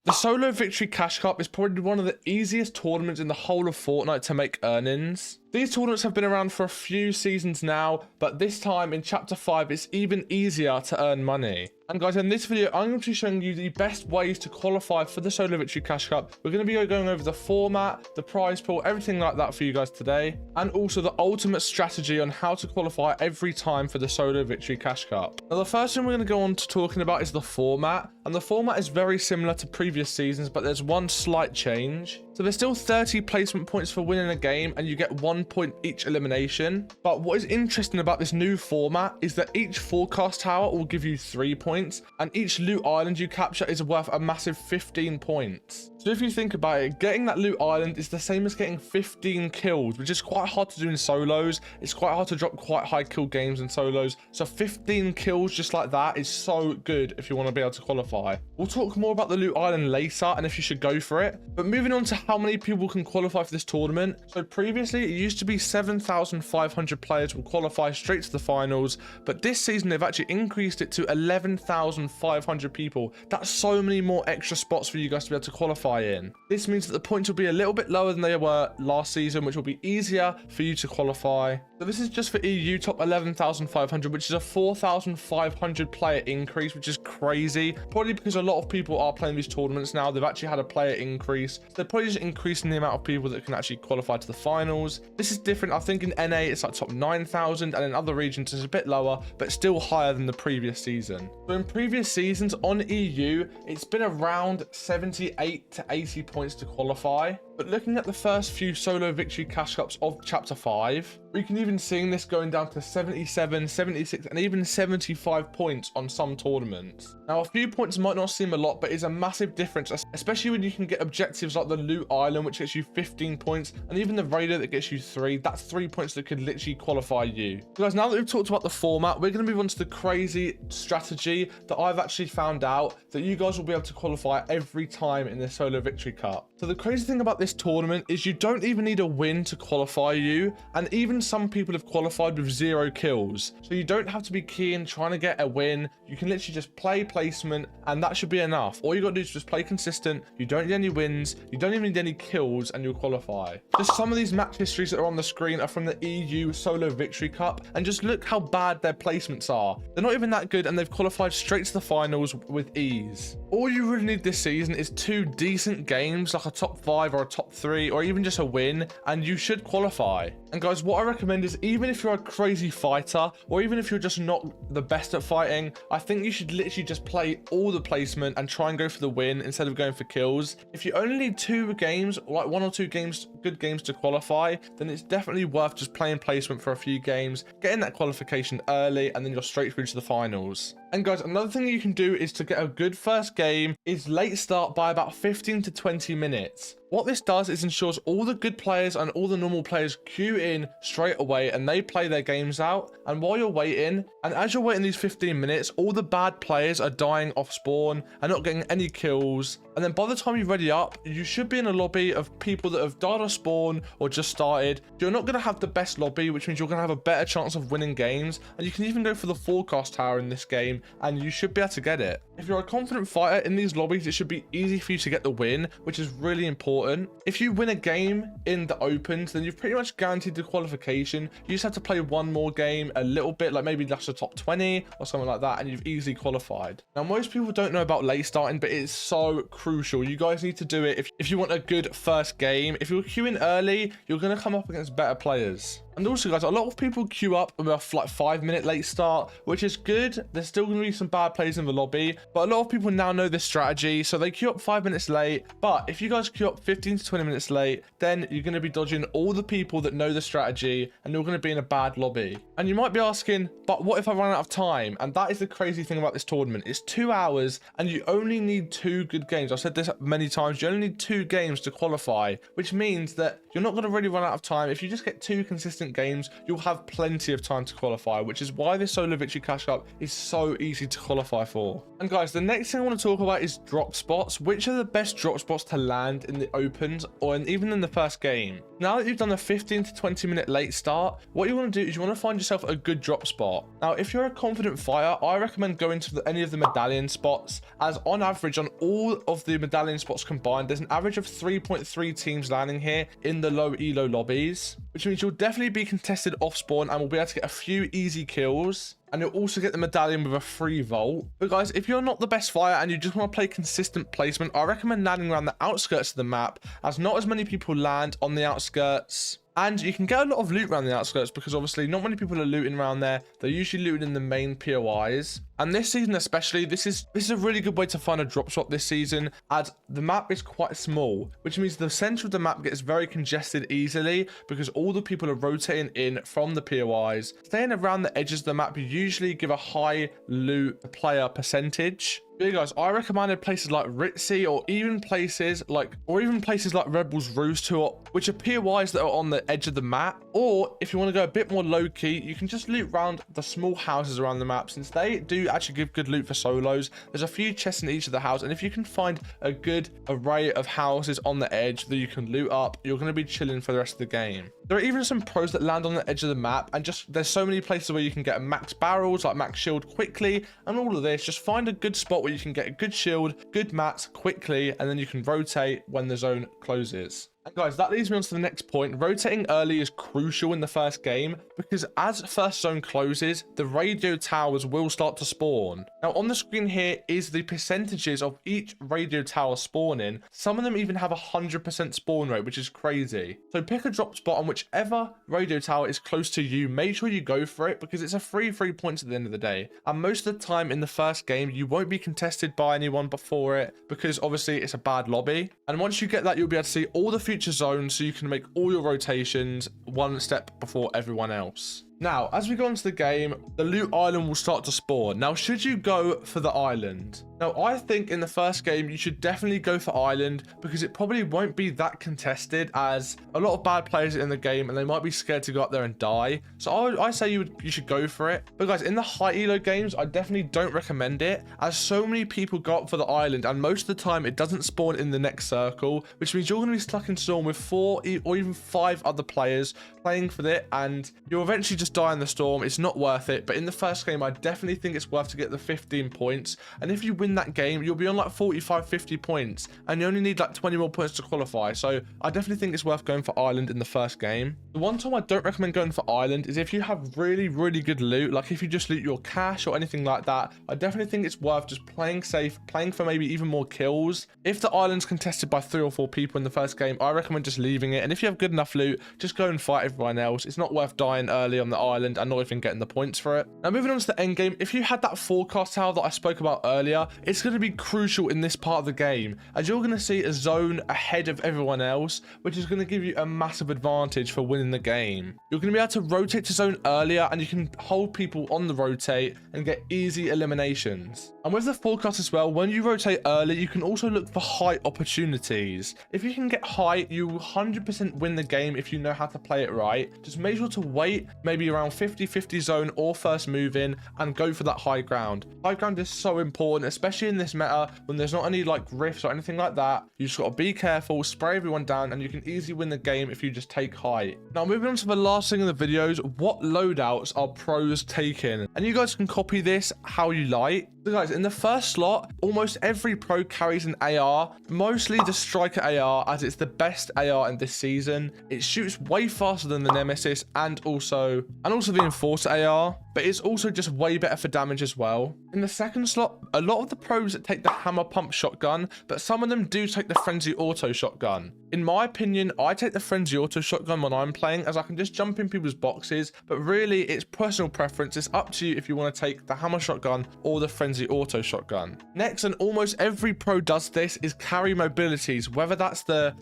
The Solo Victory Cash Cup is probably one of the easiest tournaments in the whole of Fortnite to make earnings. These tournaments have been around for a few seasons now, but this time in Chapter 5, it's even easier to earn money. And guys, in this video, I'm going to be showing you the best ways to qualify for the Solo Victory Cash Cup. We're going to be going over the format, the prize pool, everything like that for you guys today. And also the ultimate strategy on how to qualify every time for the Solo Victory Cash Cup. Now, the first thing we're going to go on to talking about is the format. And the format is very similar to previous seasons, but there's one slight change. So there's still 30 placement points for winning a game, and you get 1 point each elimination. But what is interesting about this new format is that each forecast tower will give you 3 points, and each loot island you capture is worth a massive 15 points. So if you think about it, getting that loot island is the same as getting 15 kills, which is quite hard to do in solos. It's quite hard to drop quite high kill games in solos. So 15 kills just like that is so good if you want to be able to qualify. We'll talk more about the loot island later and if you should go for it. But moving on to how many people can qualify for this tournament. So previously it used to be 7,500 players will qualify straight to the finals, but this season they've actually increased it to 11,500 people. That's so many more extra spots for you guys to be able to qualify in. This means that the points will be a little bit lower than they were last season, which will be easier for you to qualify. So this is just for EU top 11,500, which is a 4,500 player increase, which is crazy. Probably because a lot of people are playing these tournaments now. They've actually had a player increase. So they're probably just increasing the amount of people that can actually qualify to the finals. This is different. I think in NA it's like top 9,000, and in other regions it's a bit lower, but still higher than the previous season. So in previous seasons on EU, it's been around 78 to 80 points to qualify. But looking at the first few Solo Victory Cash Cups of Chapter 5, we can even see this going down to 77, 76, and even 75 points on some tournaments. Now, a few points might not seem a lot, but it's a massive difference, especially when you can get objectives like the Loot Island, which gets you 15 points, and even the Raider that gets you 3. That's 3 points that could literally qualify you. So guys, now that we've talked about the format, we're going to move on to the crazy strategy that I've actually found out that you guys will be able to qualify every time in the Solo Victory Cup. So the crazy thing about this tournament is you don't even need a win to qualify you, and even some people have qualified with 0 kills. So you don't have to be keen trying to get a win. You can literally just play placement, and that should be enough. All you got to do is just play consistent. You don't need any wins, you don't even need any kills, and you'll qualify. Just some of these match histories that are on the screen are from the EU Solo Victory Cup, and just look how bad their placements are. They're not even that good, and they've qualified straight to the finals with ease. All you really need this season is 2 decent games, like a top 5 or a top 3, or even just a win, and you should qualify. And guys, what I recommend is, even if you're a crazy fighter, or even if you're just not the best at fighting, I think you should literally just play all the placement and try and go for the win instead of going for kills. If you only need 2 games, like 1 or 2 games, good games to qualify, then it's definitely worth just playing placement for a few games, getting that qualification early, and then you're straight through to the finals. And guys, another thing you can do is to get a good first game is late start by about 15 to 20 minutes. What this does is ensures all the good players and all the normal players queue in straight away and they play their games out. And while you're waiting, and as you're waiting these 15 minutes, all the bad players are dying off spawn and not getting any kills. And then by the time you ready up, you should be in a lobby of people that have died off spawn or just started. You're not going to have the best lobby, which means you're going to have a better chance of winning games. And you can even go for the forecast tower in this game, and you should be able to get it. If you're a confident fighter in these lobbies, it should be easy for you to get the win, which is really important. If you win a game in the opens, then you've pretty much guaranteed the qualification. You just have to play one more game a little bit, like maybe that's the top 20 or something like that, and you've easily qualified. Now, most people don't know about late starting, but it's so crucial. You guys need to do it if you want a good first game. If you're queuing early, you're going to come up against better players. And also, guys, a lot of people queue up with a like 5-minute late start, which is good. There's still going to be some bad players in the lobby, but a lot of people now know this strategy, so they queue up 5 minutes late. But if you guys queue up 15 to 20 minutes late, then you're going to be dodging all the people that know the strategy, and you're going to be in a bad lobby. And you might be asking, but what if I run out of time? And that is the crazy thing about this tournament. It's 2 hours, and you only need 2 good games. I've said this many times. You only need 2 games to qualify, which means that you're not going to really run out of time. If you just get 2 consistent games, you'll have plenty of time to qualify, which is why this Solo Victory Cash Cup is so easy to qualify for. And guys, the next thing I want to talk about is drop spots. Which are the best drop spots to land in the opens or even in the first game? Now that you've done a 15 to 20 minute late start, what you want to do is you want to find yourself a good drop spot. Now, if you're a confident fighter, I recommend going to any of the medallion spots, as on average on all of the medallion spots combined, there's an average of 3.3 teams landing here in the low elo lobbies, which means you'll definitely be contested off spawn and will be able to get a few easy kills. And you'll also get the medallion with a free vault. But guys, if you're not the best fighter and you just want to play consistent placement, I recommend landing around the outskirts of the map, as not as many people land on the outskirts. And you can get a lot of loot around the outskirts because obviously not many people are looting around there. They're usually looting in the main POIs. And this season especially, this is a really good way to find a drop shot this season, as the map is quite small, which means the center of the map gets very congested easily because all the people are rotating in from the POIs. Staying around the edges of the map usually give a high loot player percentage. Yeah, guys, I recommended places like Ritzy or even places like Rebel's Roost, which are POIs that are on the edge of the map. Or if you want to go a bit more low key, you can just loot around the small houses around the map, since they do actually give good loot for solos. There's a few chests in each of the houses, and if you can find a good array of houses on the edge that you can loot up, you're going to be chilling for the rest of the game. There are even some pros that land on the edge of the map, and just there's so many places where you can get max barrels, like max shield quickly, and all of this. Just find a good spot where you can get a good shield, good mats quickly, and then you can rotate when the zone closes. And guys, that leads me on to the next point. Rotating early is crucial in the first game, because as first zone closes, the radio towers will start to spawn. Now on the screen here is the percentages of each radio tower spawning. Some of them even have 100% spawn rate, which is crazy. So pick a drop spot on whichever radio tower is close to you. Make sure you go for it, because it's a free 3 points at the end of the day. And most of the time in the first game, you won't be contested by anyone before it, because obviously it's a bad lobby. And once you get that, you'll be able to see all the future zones, so you can make all your rotations one step before everyone else. Now, as we go into the game, the loot island will start to spawn. Now, should you go for the island? Now, I think in the first game, you should definitely go for island, because it probably won't be that contested, as a lot of bad players are in the game and they might be scared to go up there and die. So I say you should go for it. But guys, in the high elo games, I definitely don't recommend it, as so many people go up for the island, and most of the time it doesn't spawn in the next circle, which means you're going to be stuck in storm with 4 or even 5 other players playing for it, and you'll eventually just die in the storm. It's not worth it. But in the first game, I definitely think it's worth to get the 15 points, and if you win that game, you'll be on like 45-50 points, and you only need like 20 more points to qualify. So I definitely think it's worth going for island in the first game. The one time I don't recommend going for island is if you have really good loot, like if you just loot your cash or anything like that. I definitely think it's worth just playing safe, playing for maybe even more kills. If the island's contested by 3 or 4 people in the first game, I recommend just leaving it, and if you have good enough loot, just go and fight everyone else. It's not worth dying early on the island and not even getting the points for it. Now moving on to the end game, if you had that forecast tower that I spoke about earlier, it's going to be crucial in this part of the game, as you're going to see a zone ahead of everyone else, which is going to give you a massive advantage for winning the game. You're going to be able to rotate to zone earlier, and you can hold people on the rotate and get easy eliminations. And with the forecast as well, when you rotate early, you can also look for height opportunities. If you can get height, you will 100% win the game if you know how to play it right. Just make sure to wait maybe around 50-50 zone or first move in and go for that high ground. High ground is so important, especially in this meta when there's not any like rifts or anything like that. You just got to be careful, spray everyone down, and you can easily win the game if you just take height. Now moving on to the last thing in the videos, what loadouts are pros taking? And you guys can copy this how you like. So guys, in the first slot, almost every pro carries an AR, mostly the Striker AR, as it's the best AR in this season. It shoots way faster than the Nemesis and also the Enforcer AR, but it's also just way better for damage as well. In the second slot, a lot of the pros take the hammer pump shotgun, but some of them do take the frenzy auto shotgun. In my opinion, I take the frenzy auto shotgun when I'm playing, as I can just jump in people's boxes, but really it's personal preference. It's up to you if you want to take the hammer shotgun or the frenzy auto shotgun. Next, and almost every pro does this, is carry mobilities, whether that's the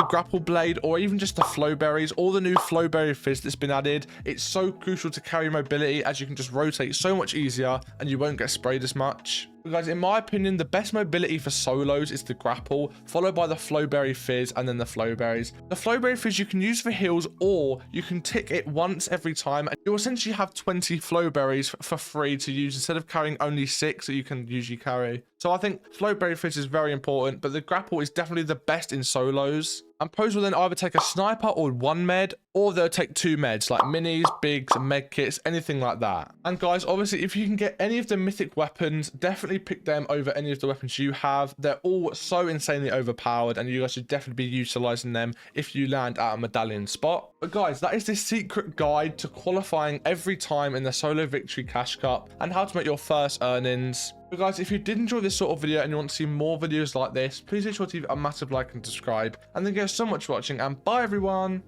grapple blade or even just the flowberries or the new flowberry fizz that's been added. It's so crucial to carry mobility, as you can just rotate so much easier and you won't get sprayed as much. But guys, in my opinion, the best mobility for solos is the grapple, followed by the flowberry fizz and then the flowberries. The flowberry fizz you can use for heals, or you can tick it once every time and you'll essentially have 20 flowberries for free to use instead of carrying only 6 that you can usually carry. So I think flowberry fizz is very important, but the grapple is definitely the best in solos. And pros will then either take a sniper or 1 med, or they'll take 2 meds like minis, bigs, med kits, anything like that. And guys, obviously, if you can get any of the mythic weapons, definitely pick them over any of the weapons you have. They're all so insanely overpowered, and you guys should definitely be utilizing them if you land at a medallion spot. But guys, that is the secret guide to qualifying every time in the Solo Victory Cash Cup and how to make your first earnings. But guys, if you did enjoy this sort of video and you want to see more videos like this, please make sure to leave a massive like and subscribe. And thank you guys so much for watching, and bye everyone.